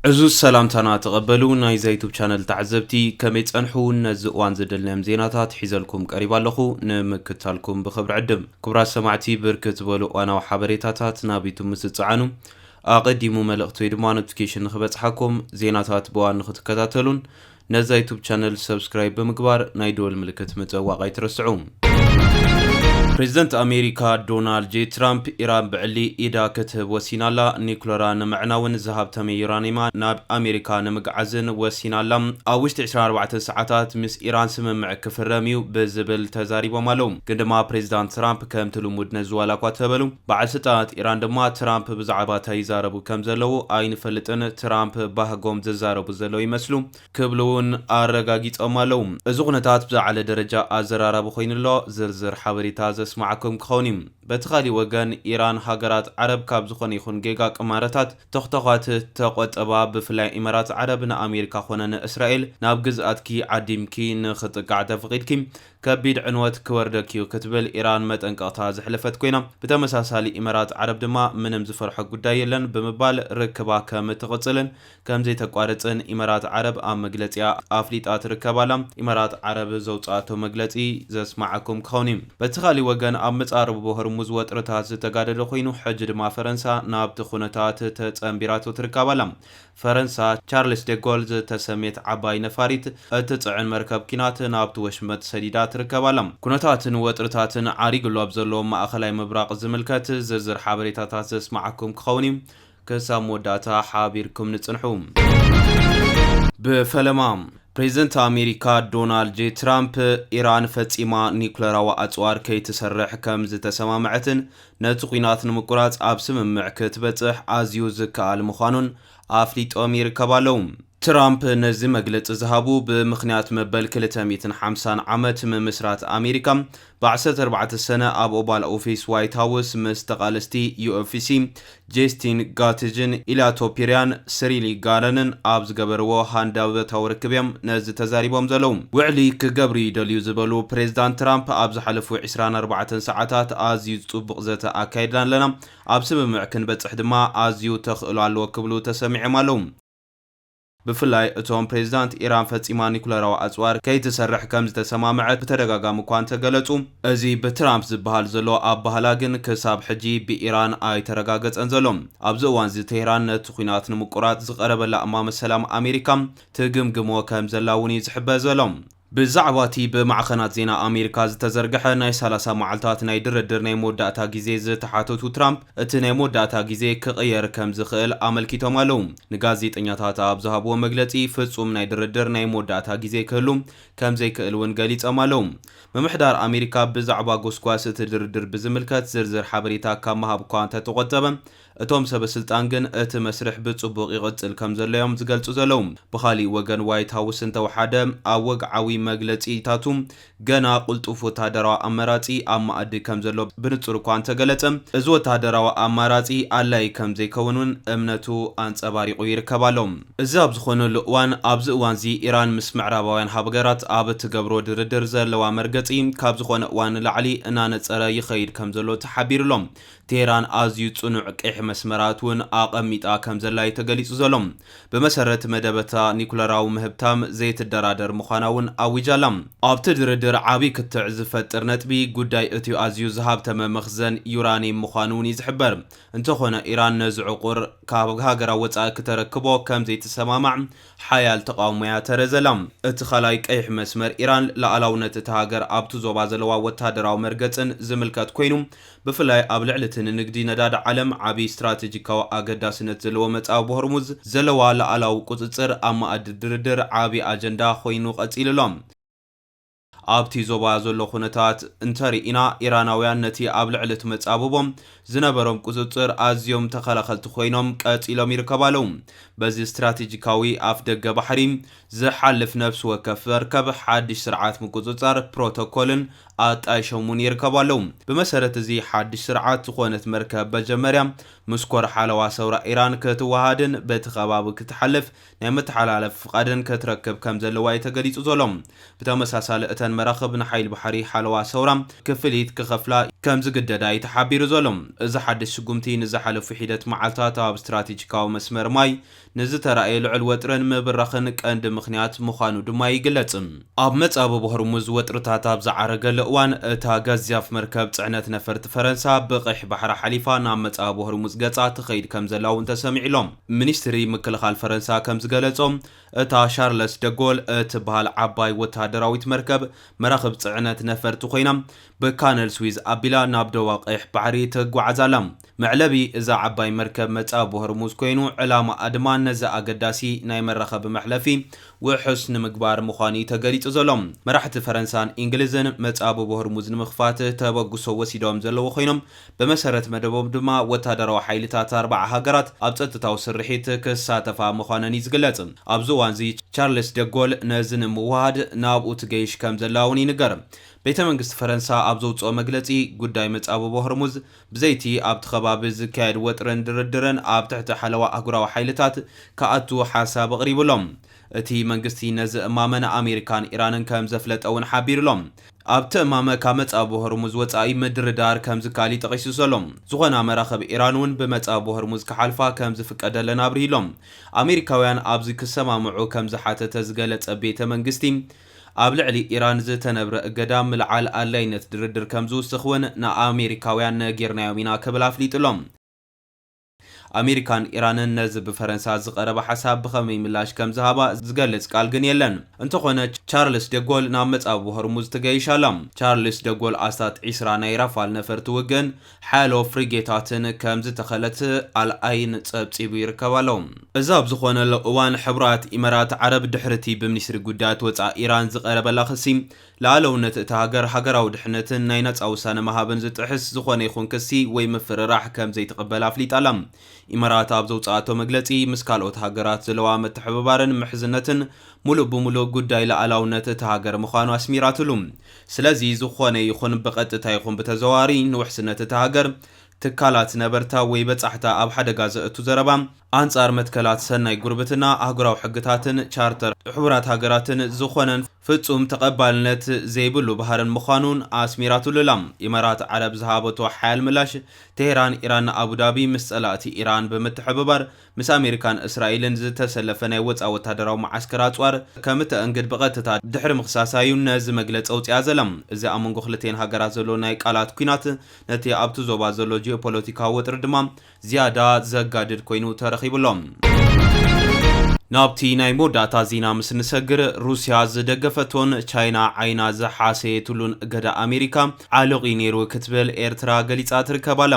عزوز سلامتنا تقبلوا نايزا يوتيوب شانل تعزبتي كمي تصنحوا نزقوان زدلنا زيناتات حيزلكم قريبا لخو نمكتالكم بخبر عدم كبرا سمعتي بركت بولو وانا وحبريتاتات نابيتم مستصعانو اقدموا ملقتو يدما نوتيفيكيشن نخبصحكم زيناتات بوان نختكتاتلون نزا يوتيوب شانل سبسكرايب بمقبار نايدول ملكت متواقع يترسعون بريزيدنت أمريكا دونالد جي ترامب إيران بعلي إذا كتب وسينالا نيكلوران معناون ذهب تمي يورانيما ناب أمريكا نمقعزن وسينالا أوشت 24 ساعات مس إيران سممع كفراميو بزبل تزاريبو مالوم قدما بريزيدنت ترامب كم تلمود نزوالا كواتبلو بعد ستات إيران دما ترامب بزعباتها يزاربو كم زلو أين فلتن ترامب باهقوم ززاربو زلو يمسلو كبلون أرقاقيت أمالوم ازغنتات بزا على درجة أزراربو خين الله زرزر حبريتاز اسمعكم كخونيم بتخالي وغان إيران هاجرات عرب كابزخون يخون جيجاك إماراتات تختغات تقوت أباب بفلاي إمارات عربنا أمريكا خونان إسرائيل ناب جزءاتكي عديمكي نخط قاعدة فقيدكي كبيد عنوات كوردكيو كتبل إيران متنقاطها زحلفت كوينا بتمساسالي إمارات عرب دما منم زفرح قدايلن بمبال ركبا كمتغطلن كم زي تقوارتن إمارات عرب أم مجلتيا أفليتات ركبالا إمارات عرب زوجاتو مجلتي زسمعكم كونيم بتخالي وغان أمت عرب بهرموز وطرتات تقادر خوينو حجد ما فرنسا ناب تخونتات تتنبيراتو تركبالا فرنسا تشارلز ديغولز تسميت عباي نفاريت تتعن مركب كينات ناب توشمت سديدات ركبالم كونتاتن وطرتاتن عريق لو ابزلو ما اخلاي مبراق زملكت زرزر حبريتاتات زسمعكم كخونيم كسامو داتا حابيركم نصنحوم بفلمام بريزيدنت أمريكا دونالد جي ترامب إيران فتيما نيكلرا وأطوار كي تسرح كم زتسمامعتن نتقينات نمقرات أبسم معكت بتح أزيوز كالمخانون أفليت أمير كبالوم ترامب نزي مجلس زهابو بمخنيات مبل 350 عامت من مسرات أمريكا بعد 4 سنة أب أوبال أوفيس وايت هاوس مستقالستي UFC جيستين غاتجن إلى توبيريان سريلي غارنن أبز قبروا هانداو توركبيم نزي تزاريبهم زلوم وعلي كقبري دليو زبلو بريزيدنت ترامب أبز حلفو 24 ساعات أزيو طبق زتا أكايدان لنا أبسم معكن بتحدما أزيو تخلو على وكبلو تسمع مالوم بفلاي اتوم بريزيدنت إيران فتيما نيكولارا وأزوار كي تسرح كم زتسمامعت بترقاقا مكوان تقلتو ازي بترامب زبهال زلو أبهالاغن كساب حجي بإيران آي ترقاقت انزلوم أبزوان زي تهران تخينات نمقرات زغرب لأمام السلام أمريكا تقمقمو كم زلاوني زحبه زلوم بزعواتي بمعخنات زينا أمريكا زتزرقح ناي 30 معلتات ناي دردر ناي موداتا جيزي زتحاتوتو ترامب اتناي موداتا جيزي كغير كم زخيل عملكيتو مالوم نغازيت انياتاتا بزهابو مغلطي فصوم ناي دردر ناي موداتا جيزي كهلوم كم زي كالون غليص مالوم بمحدار أمريكا بزعبا غوسكواس تدردر بزملكات زرزر حبريتا كمهاب كوانتا تقطبا اتوم سبسلطان جن ات مسرح بصبوق يقتل كم زليوم زغلصو زلوم بخالي وغن وايت هاوس انتوحاده اوغعوي مغلصيتاتوم غنا قلطوف وتادراو امراطي امعد كم زلو بنصر كوان تغلصم از وتادراو امراطي አላይ كم زي كونون امنتو انصباريقو يركبالوم ازاب زخونو لوان ابز وانزي ايران مس معرباوያን ሀገራት አበት ገብሮ ድርድር ዘለዋ መርገጺ ካብ ዝኮነ ዋን ላዕሊ እና ነጸረ ይخيድ ከም ዘሎ ተሓቢርሎም تيران أزيو تصنع قيح مسمراتون أقميتا كم زلاي تغليصو زلوم بمسرت مدبتا نيكولاراو مهبتام زيت الدرادر مخاناون أويجالام أبت دردر عابي كتعز فترنت بي قداي اتيو أزيو زهاب تم مخزن يوراني مخانوني زحبر انتخونا إيران نزعقور كابغها قراوتا كتركبو كم زيت السمامع حيال تقاوميا ترزلام اتخلاي قيح مسمر إيران لألاونة تهاجر أبتو زوبا زلوا وتادراو مرقتن زملكات كوينو بفلاي أبلعلتن نقدي نداد عالم عبي استراتيجيكاو أقداسنت زلوا متاو بهرموز زلوا لألاو قطصر أما أددردر عبي أجندا خوينو قتيللوم أبتي زوبا زلو خونتات انتري إنا إيراناويان نتي أبلعلت متابوبهم زنبرم قطصر أزيوم تخلخلت خوينوم قتيلوم يركبالوم بزي استراتيجيكاوي أفدق بحريم زحلف نفس وكفر كب حادش سرعات مقطصر بروتوكولن أتايشومون يركبالوم بمسارة زي حادش سرعات تخونت مركب بجمريم مسكور حالوا سورة إيران كتوهادن بتخباب كتحلف نعمت حلالف فقادن كتركب كم زلواي تقليت زلوم بتمساسال اتن እተን መራኸብ ንሓይሊ ባሕሪ ሓለዋ ሰውራ ክፍሊት ክኸፍላ ከም ዝግደዳ ይተሓቢሩ ዘሎም እዚ ሓድሽ ስጉምቲ ንዝሓለፉ ሒደት መዓልታት ኣብ ስትራቴጂካዊ መስመር ማይ ንዝተረኣየ ልዑል ወጥረን ምብራኽን ቀንዲ ምኽንያት ምዃኑ ድማ ይግለጽ ኣብ መጻበብ ሆርሙዝ ወጥርታት ኣብ ዝዓረገሉ እዋን እታ ገዚፍ መርከብ ጽዕነት ነፈርቲ ፈረንሳ ብቐይሕ ባሕሪ ሓሊፋ ናብ መጻበብ ሆርሙዝ ገጻ ትኸይድ ከም ዘላ እውን ተሰሚዑሎም ሚኒስትሪ ምክልኻል ፈረንሳ ከም ዝገለጾም እታ ሻርለስ ደጎል እትበሃል ዓባይ ወተሃደራዊት መርከብ መራኸብ ጽዕነት ነፈርቲ ኮይና ብካነል ስዊዝ ኣቢላ ናብ ደቡብ ቀይሕ ባሕሪ ትጓዓዛላ መዕለቢ እዛ ዓባይ መርከብ መጻበብ ሆርሙዝ ኮይኑ ዕላማ ድማ ነዚ ኣገዳሲ ናይ መራኸብ መሕለፊ ውሑስ ንምግባር ምዃኑ ተገሊጹ ዘሎም መራሕቲ ፈረንሳን እንግሊዝን መጻበብ ሆርሙዝ ንምኽፋት ተበግሶ ወሲዶም ዘለዉ ኮይኖም ብመሰረት መደቦም ድማ ወተሃደራዊ ሓይልታት 4 ሃገራት ኣብ ጸጥታዊ ስርሒት ክሳተፋ ምዃነን ይዝግለጽ ኣብዚ እዋን እዚ ቻርልስ ደጎል ነዚ ንምውሃድ ናብኡ ትገይሽ ከም ዘላ እውን ይንገር ቤተ መንግስቲ ፈረንሳ ኣብ ዘውፅኦ መግለጺ ጉዳይ መጻበብ ሆርሙዝ ብዘይቲ ኣብቲ ከባቢ ዝካየድ ወጥረን ድርድርን ኣብ ትሕቲ ሓለዋ ኣህጉራዊ ሓይልታት ከኣቱ ሓሳብ ኣቕሪቡሎም እቲ መንግስቲ ነዚ እማመነ ኣሜሪካን ኢራንን ከም ዘፍለጠውን ሓቢሩሎም ኣብቲ እማመ ካብ መጻበብ ሆርሙዝ ወጻኢ ምድርዳር ከም ዝካሊ ጠቒሱ ዘሎም ዝኾነ መራኸብ ኢራን እውን ብመጻበብ ሆርሙዝ ክሓልፋ ከም ዝፍቀደለን ኣብርሂሎም ኣሜሪካውያን ኣብዚ ክሰማምዑ ከም ዝሓተተ ዝገለጸ ቤተ መንግስቲ ኣብ ልዕሊ ኢራን ዝተነብረ እገዳ ምልዓል ኣድላይነት ድርድር ከም ዝውስኽ እውን ንኣሜሪካውያን ነጌርናዮም ኢና ክብል ኣፍሊጡሎም ኣሜሪካን ኢራንን ነዚ ብፈረንሳ ዝቐረበ ሓሳብ ብኸመይ ምላሽ ከም ዝሃባ ዝገልጽ ቃል ግን የለን እንተኾነ ቻርልስ ደጎል ናብ መጻበብ ሆርሙዝ ትገይሻላ ቻርልስ ደጎል ኣስታት 20 ናይ ራፋል ነፈርቲ ውግን ሓያሎ ፍሪጌታትን ከም ዝተኸለት ኣልኣይን ጸብጺቡ ይርከባሎ እዚ ኣብ ዝኾነሉ እዋን ሕቡራት ኢማራት ዓረብ ድሕርቲ ብሚኒስትሪ ጉዳያት ወጻኢ ኢራን ዝቐረበላ ክሲ ላዕለውነት እቲ ሃገራዊ ድሕነትን ናይ ነጻ ውሳነ መሃብን ዝጥሕስ ዝኾነ ይኹን ክሲ ወይ ምፍርራሕ ከም ዘይተቐበል ኣፍሊጣላ ኢማራት ኣብ ዘውፅኣቶ መግለጺ ምስ ካልኦት ሃገራት ዘለዋ ምትሕብባርን ምሕዝነትን ሙሉእ ብሙሉእ ጉዳይ ላዕላውነት እቲ ሃገር ምዃኑ ኣስሚራትሉ ስለዚ ዝኾነ ይኹን ብቐጥታ ይኹን ብተዘዋዋሪ ንውሕስነት እቲ ሃገር ትካላት ነበርታ ወይ በጻሕታ ኣብ ሓደጋ ዘእቱ ዘረባ ኣንጻር መትከላት ሰናይ ጉርብትና ኣህጉራዊ ሕግታትን ቻርተር ሕቡራት ሃገራትን ዝኾነን ፍጹም ተቐባልነት ዘይብሉ ባህርን ምዃኑን ኣስሚራትሉላ ኢማራት ዓረብ ዝሃበቶ ሓያል ምላሽ ቴሄራን ኢራን ኣቡዳቢ ምስ ጸላእቲ ኢራን ብምትሕብባር ምስ ኣሜሪካን እስራኤልን ዝተሰለፈ ናይ ወፃ ወታደራዊ ማዓስከር ኣጽዋር ከም እተእንግድ ብቐጥታ ድሕሪ ምኽሳሳዩ ነዚ መግለፂ ኣውፅያ ዘላ እዚ ኣብ መንጎ ክልቴን ሃገራት ዘሎ ናይ ቃላት ኩናት ነቲ ኣብቲ ዞባ ዘሎ ጂኦፖለቲካዊ ወጥሪ ድማ ዝያዳ ዘጋድድ ኮይኑ ተረኺቡሎም ናብቲ ናይ መወዳእታ ዜና ምስ ንሰግር ሩስያ ዝደገፈቶን ቻይና ዓይና ዝሓሰየትሉን እገዳ ኣሜሪካ ዓለቒ ነይሩ ክትብል ኤርትራ ገሊጻ ትርከባላ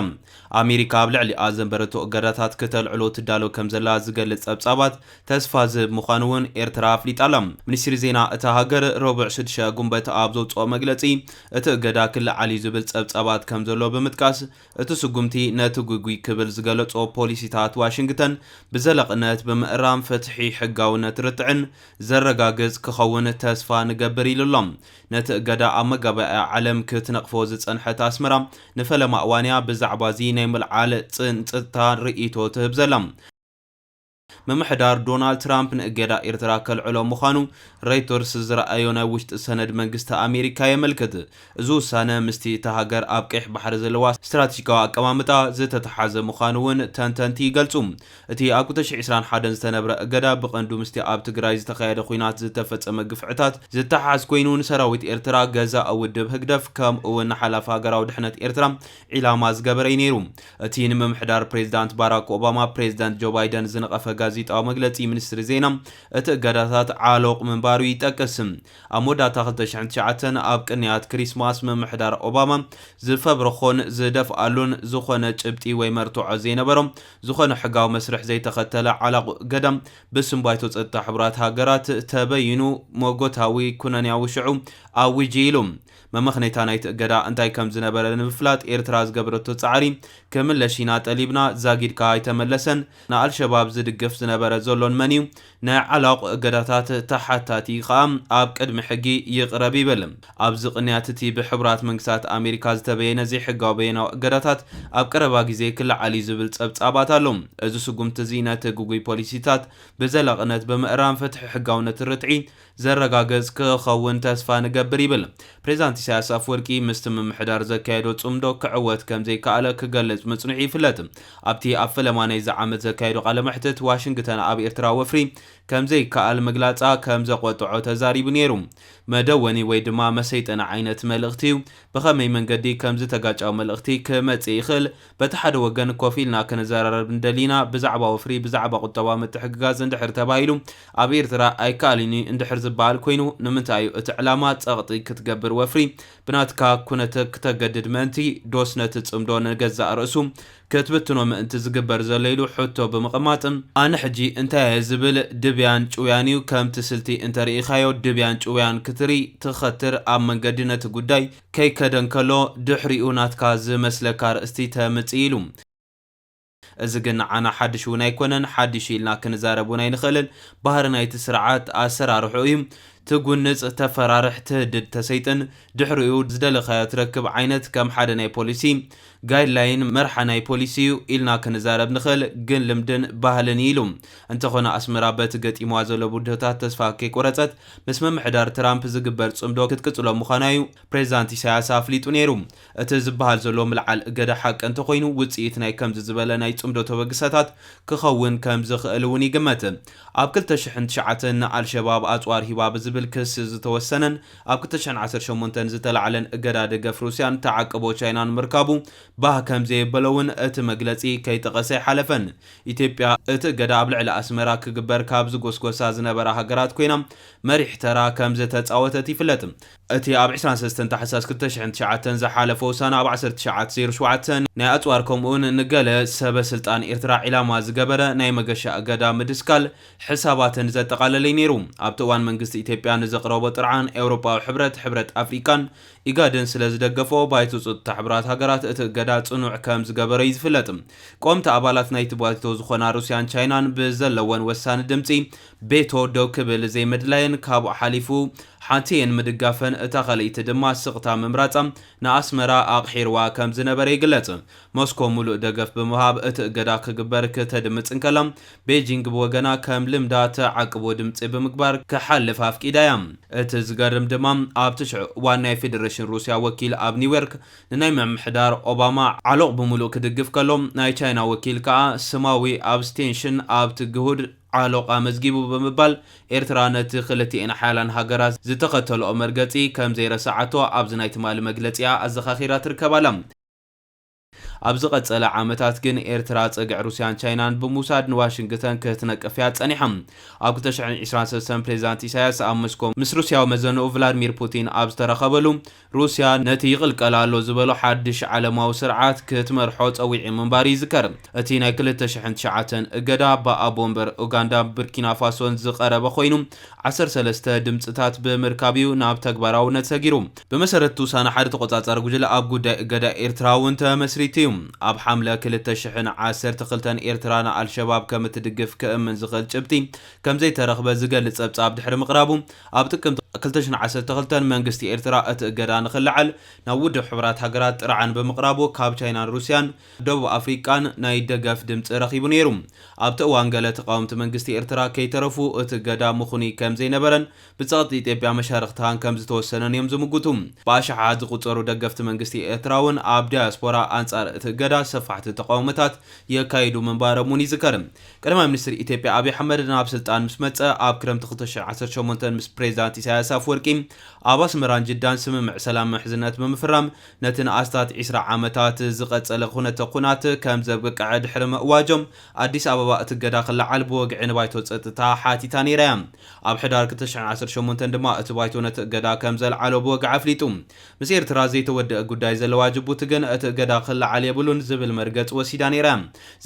ኣሜሪካ ኣብ ልዕሊኣ ዘንበረቶ እገዳታት ከተልዕሎ ትዳሎ ከም ዘላ ዝገልጽ ጸብጻባት ተስፋ ዝህብ ምዃኑ እውን ኤርትራ ኣፍሊጣላ ሚኒስትሪ ዜና እታ ሃገር ረቡዕ 6 ጉንበት ኣብ ዘውፅኦ መግለጺ እቲ እገዳ ክለዓል እዩ ዝብል ጸብጻባት ከም ዘሎ ብምጥቃስ እቲ ስጉምቲ ነቲ ጉጉይ ክብል ዝገለጾ ፖሊሲታት ዋሽንግተን ብዘለቕነት ብምእራም ፍትሒ ሕጋውነት ርትዕን ዘረጋግጽ ክኸውን ተስፋ ንገብር ኢሉሎም ነቲ እገዳ ኣብ መጋባእያ ዓለም ክትነቕፎ ዝጸንሐት ኣስመራ ንፈለማ እዋንያ ብዛዕባ እዚ ናይ ምልዓል ጽንጽታ ርእይቶ ትህብ ዘላ መምሕዳር ዶናልድ ትራምፕ ንእገዳ ኤርትራ ከልዕሎ ምዃኑ ሬይተርስ ዝረኣዮ ናይ ውሽጢ ሰነድ መንግስቲ ኣሜሪካ የመልክት እዚ ውሳነ ምስቲ እቲ ሃገር ኣብ ቀይሕ ባሕሪ ዘለዋ ስትራቴጂካዊ ኣቀማምጣ ዝተተሓዘ ምዃኑ እውን ተንተንቲ ይገልጹ እቲ ኣብ 2021 ዝተነብረ እገዳ ብቐንዱ ምስቲ ኣብ ትግራይ ዝተኻየደ ኩናት ዝተፈጸመ ግፍዕታት ዝተሓዝ ኮይኑ ንሰራዊት ኤርትራ ገዛ ውድብ ህግደፍ ከምኡ እውን ንሓላፍ ሃገራዊ ድሕነት ኤርትራ ዒላማ ዝገበረ ነይሩ እቲ ንምምሕዳር ፕሬዚዳንት ባራክ ኦባማ ፕሬዚዳንት ጆ ባይደን ዝነቐፈ ጋዜጣዊ መግለጺ ሚኒስትሪ ዜና እቲ እገዳታት ዓሎቕ ምንባሩ ይጠቅስ ኣብ መወዳእታ 2009 ኣብ ቅንያት ክሪስማስ ምምሕዳር ኦባማ ዝፈብረኾን ዝደፍኣሉን ዝኾነ ጭብጢ ወይ መርትዖ ዘይነበሮም ዝኾነ ሕጋዊ መስርሕ ዘይተኸተለ ዓላቕ እገዳ ብስምባይቶ ጸጥታ ሕቡራት ሃገራት ተበይኑ ሞጎታዊ ኩነንያዊ ሽዑ ኣውጅ ኢሉ መመኽነታ ናይቲ እገዳ እንታይ ከም ዝነበረ ንምፍላጥ ኤርትራ ዝገበረቶ ጻዕሪ ክምለሺና ጠሊብና ዛጊድካ ኣይተመለሰን ንኣልሸባብ ዝድግፍ ዝነበረ ዘሎን መንዩ ናይ ዓላቕ እገዳታት ተሓታቲ ኸም ኣብ ቅድሚ ሕጊ ይቕረብ ይብል ኣብዚ ቅንያት እቲ ብሕቡራት መንግስታት ኣሜሪካ ዝተበየነ ዘይሕጋዊ በየናዊ እገዳታት ኣብ ቀረባ ግዜ ክለዓል ዝብል ጸብጻባት ኣሎ እዚ ስጉምቲ እዚ ነቲ ጉጉይ ፖሊሲታት ብዘላቕነት ብምዕራም ፍትሒ ሕጋውነት ርትዒ ዘረጋገጽ ክኸውን ተስፋ ንገብር ይብል ፕሬዚዳንት ኢሳያስ ኣፍወርቂ ምስቲ ምምሕዳር ዘካየዶ ጽምዶ ክዕወት ከም ዘይከኣለ ክገልጽ መጽኑዕ ይፍለጥ ኣብቲ ኣብ ፈለማ ናይ ዝዓመት ዘካየዶ ቃለ መሕትት ዋሽንግተን ኣብ ኤርትራ ወፍሪ ከም ዘይከኣል ምግላጻ ከም ዘቆጥዖ ተዛሪቡ ነይሩ መደወኒ ወይ ድማ መሰይጠና ዓይነት መልእኽቲ ብኸመይ መንገዲ ከም ዝተጋጫው መልእኽቲ ክመጽእ ይኽእል በቲ ሓደ ወገን ኮፍ ኢልና ክንዘራረብ እንደሊና ብዛዕባ ወፍሪ ብዛዕባ ቁጠባ ምትሕግጋዝ እንድሕር ተባሂሉ ኣብ ኤርትራ ኣይከኣልኒ እንድሕር ዝበሃል ኮይኑ ንምንታይ እዩ እቲ ዕላማ ጸቕጢ ክትገብር ወፍሪ ብናትካ ኩነት ክተገድድ ምእንቲ ዶስ ነቲ ጽምዶ ንገዛእ ርእሱ ክትብትኖ ምእንቲ ዝግበር ዘለይሉ ሕቶ ብምቕማጥም ኣነ ሕጂ እንታይ ዝብል ድብያን ጭውያን እዩ ከምቲ ስልቲ እንተርኢኻዮ ድብያን ጭውያን ክትሪ ትኸትር ኣብ መንገዲ ነቲ ጉዳይ ከይከደን ከሎ ድሕሪኡ ናትካ ዝመስለካ ርእስቲ ተምጽእ ኢሉ እዚ ግን ዓና ሓድሽ እውን ኣይኮነን ሓድሽ ኢልና ክንዛረብ እውን ኣይንኽእልን ባህሪ ናይቲ ስርዓት ኣሰራርሑ እዩ ትጉንጽ ተፈራርሕ ትህድድ ተሰይጥን ድሕሪኡ ዝደለኻዮ ትረክብ ዓይነት ከም ሓደ ናይ ፖሊሲ ጋይድላይን መርሓ ናይ ፖሊሲ ኢልና ክንዛረብ ንኽእል ግን ልምድን ባህልን ኢሉ እንተኾነ ኣስመራ በቲ ገጢምዋ ዘሎ ቡድታት ተስፋ ከይቆረፀት ምስ ምምሕዳር ትራምፕ ዝግበር ጽምዶ ክትቅጽሎ ምዃናዩ ፕሬዚዳንት ኢሳያስ ኣፍሊጡ ነይሩ እቲ ዝበሃል ዘሎ ምልዓል እገዳ ሓቂ እንተኾይኑ ውፅኢት ናይ ከምዚ ዝበለ ናይ ጽምዶ ተበግሰታት ክኸውን ከም ዝኽእል እውን ይግመት ኣብ 2009 ንኣልሸባብ ኣጽዋር ሂባ ብዝብል ክስ ዝተወሰነን ኣብ 2018 ዝተለዓለን እገዳ ደገፍ ሩስያን ተዓቅቦ ቻይናን ምርካቡ ባህ ከም ዘይበለውን እቲ መግለጺ ከይጠቐሰ ሓለፈን ኢትዮጵያ እቲ እገዳ ኣብ ልዕሊ ኣስመራ ክግበር ካብ ዝጎስጎሳ ዝነበራ ሃገራት ኮይና መሪሕ ተራ ከም ዝተጻወተት ይፍለጥ እቲ ኣብ 23 ታሕሳስ 2009 ዝሓለፈ ውሳነ ኣብ 1907 ናይ ኣጽዋር ከምኡውን ንገለ ሰበ ስልጣን ኤርትራ ዒላማ ዝገበረ ናይ መገሻ እገዳ ምድስካል ሕሳባትን ዘጠቓለለ ነይሩ ኣብቲ እዋን መንግስቲ ኢትዮጵያ ንዘቕረቦ ጥርዓን ኤውሮፓዊ ሕብረት ኣፍሪካን ኢጋድን ስለ ዝደገፎ ባይቶ ጸጥታ ሕብራት ሃገራት እቲ እገዳ ጽኑዕ ከም ዝገበረ ይዝፍለጥ ቆምቲ ኣባላት ናይቲ ባይቶ ዝኾና ሩስያን ቻይናን ብዘለወን ወሳኒ ድምጺ ቤቶ ደው ክብል ዘይምድላይን ካብኡ ሓሊፉ ሓንቲየን ምድጋፈን እታ ኸልኢቲ ድማ ስቕታ ምምራጻ ንኣስመራ ኣቕሒርዋ ከም ዝነበረ ይግለጽ ሞስኮ ሙሉእ ደገፍ ብምሃብ እቲ እገዳ ክግበር ከተድምጽ እንከላ ቤጂንግ ብወገና ከም ልምዳ ተዓቅቦ ድምጺ ብምግባር ክሓልፍ ኣፍቂዳ እያ እቲ ዝገርም ድማ ኣብ ትሽዑ እዋን ናይ ፌደሬሽን ሩስያ ወኪል ኣብ ኒውዮርክ ንናይ ምምሕዳር ኦባማ ዓሎቕ ብምሉእ ክድግፍ ከሎ ናይ ቻይና ወኪል ከዓ ስማዊ ኣብስቴንሽን ኣብ ትግሁድ ዓሎቓ መዝጊቡ ብምባል ኤርትራ ነቲ ክልቲአን ሓያላን ሃገራት ዝተኸተልኦ መርገጺ ከም ዘይረሳዓቶ ኣብዚ ናይ ትማሊ መግለጺያ ኣዘኻኺራ ትርከባላ ኣብ ዝቐጸለ ዓመታት ግን ኤርትራ ጸግዕ ሩስያን ቻይናን ብሙሳድ ንዋሽንግተን ክትነቅፍያ ጸኒሓ ኣብ 2023 ፕሬዚዳንት ኢሳያስ ኣብ ሞስኮ ምስ ሩስያዊ መዘንኡ ቭላድሚር ፑቲን ኣብ ዝተረኸበሉ ሩስያ ነቲ ይቕልቀል ኣሎ ዝበሎ ሓድሽ ዓለማዊ ስርዓት ክትመርሖ ጸዊዒ ምንባር ይዝከር እቲ ናይ 2009 እገዳ በኣቦምበር ኡጋንዳ ቡርኪና ፋሶን ዝቐረበ ኮይኑ 13 ድምጽታት ብምርካብ ናብ ተግባራውነት ሰጊሩ ብመሰረት ውሳነ ሓደ ተቆጻጻሪ ጉጅለ ኣብ ጉዳይ እገዳ ኤርትራ እውን ተመስሪቱ ኣብ ሓምለ 2012 ኤርትራ ንኣልሸባብ ከም እትድግፍ ክእምን ዝኽእል ጭብጢ ከም ዘይተረኽበ ዝገልጽ ጸብጻብ ድሕሪ ምቕራቡ ኣብ ጥቅምቲ 2012 መንግስቲ ኤርትራ እቲ እገዳ ንኽልዓል ናብ ውድብ ሕብራት ሃገራት ጥርዓን ብምቕራቡ ካብ ቻይናን ሩስያን ደቡብ ኣፍሪቃን ናይ ደገፍ ድምፂ ረኺቡ ነይሩ ኣብቲ እዋን ገለ ተቃወምቲ መንግስቲ ኤርትራ ከይተረፉ እቲ እገዳ ምኹኒ ከም ዘይነበረን ብጸቕጢ ኢትዮጵያ መሻርክታን ከም ዝተወሰነን እዮም ዝምግቱ ብኣሽሓት ዝቁጸሩ ደገፍቲ መንግስቲ ኤርትራ እውን ኣብ ዲያስፖራ ኣንጻር እቲ እገዳ ሰፋሕቲ ተቃውሞታት የካይዱ ምንባሮም እውን ይዝከር ቀዳማይ ሚኒስትር ኢትዮጵያ አብይ አሕመድ ናብ ስልጣን ምስ መጸ ኣብ ክረምቲ 2018 ምስ ፕሬዚዳንት ኢሳያስ ኣፍወርቂ ኣብ ኣስመራን ጅዳን ስምምዕ ሰላም ምሕዝነት ብምፍራም ነቲ ንኣስታት 20 ዓመታት ዝቐጸለ ኩነት ከም ዘብቅዕ ድሕሪ ምእዋጆም ኣዲስ ኣበባ እቲ እገዳ ክለዓል ብወግዒ ንባይቶ ጸጥታ ሓቲታ ነይራ ኣብ ሕዳር 2018 ድማ እቲ ባይቶ ነቲ እገዳ ከም ዘልዓሎ ብወግዒ ኣፍሊጡ ምስ ኤርትራ ዘይተወደአ ጉዳይ ዘለዋ ጅቡቲ ግን እቲ እገዳ ክለዓል የብሉን ዝብል መርገጽ ወሲዳ ነይራ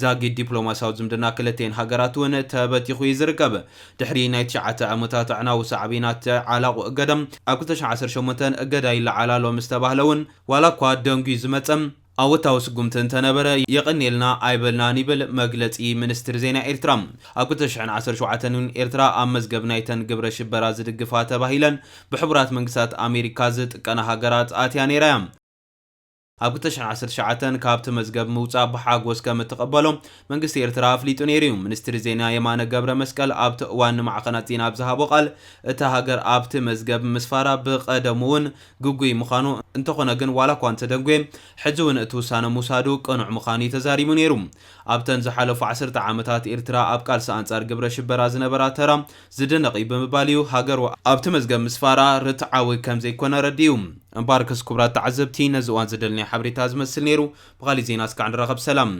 ዛጊድ ዲፕሎማሲያዊ ዝምድና ክልቴን ሃገራት እውን ተበቲኹ ይዝርከብ ድሕሪ ናይ 9 ዓመታት ዕናዊ ሳዕቢናት ዓላቑ እገዳ ኣብ 2018 እገዳ ይለዓላሎ ምስ ተባህለውን ዋላ እኳ ደንጉ ዝመጸም ኣወታዊ ስጉምትን ተነበረ የቕኒልና ኣይበልና ንብል መግለጺ ሚኒስትር ዜና ኤርትራ ኣብ 2017 ኤርትራ ኣብ መዝገብ ናይተን ግብረ ሽበራ ዝድግፋ ተባሂለን ብሕቡራት መንግስታት ኣሜሪካ ዝጥቀና ሃገራት ኣትያ ነይራ እያ ኣብ 2019 ካብቲ መዝገብ ምውፃእ ብሓጎስ ከም እትቐበሎም መንግስቲ ኤርትራ ኣፍሊጡ ነይሩ እዩ ሚኒስትር ዜና የማነ ገብረ መስቀል ኣብቲ እዋን ንማዕኸናት ዜና ብዝሃቦ ቃል እታ ሃገር ኣብቲ መዝገብ ምስፋራ ብቐደም እውን ግጉይ ምዃኑ እንተኾነ ግን ዋላ እኳ እንተደንጎየ ሕጂ እውን እቲ ውሳነ ምውሳዱ ቅኑዕ ምዃኑ ተዛሪቡ ነይሩ ኣብተን ዝሓለፉ 10 ዓመታት ኤርትራ ኣብ ቃልሲ ኣንጻር ግብረ ሽበራ ዝነበራ ተራ ዝደነቕ ብምባል እዩ ሃገር ኣብቲ መዝገብ ምስፋራ ርትዓዊ ከም ዘይኮነ ረዲዩ እምበር ክስ ክቡራት ተዓዘብቲ ነዚ እዋን ዝደልናዮ ሓበሬታ ዝመስል ነይሩ ብኻሊእ ዜና እስካዕ ንራኸብ ሰላም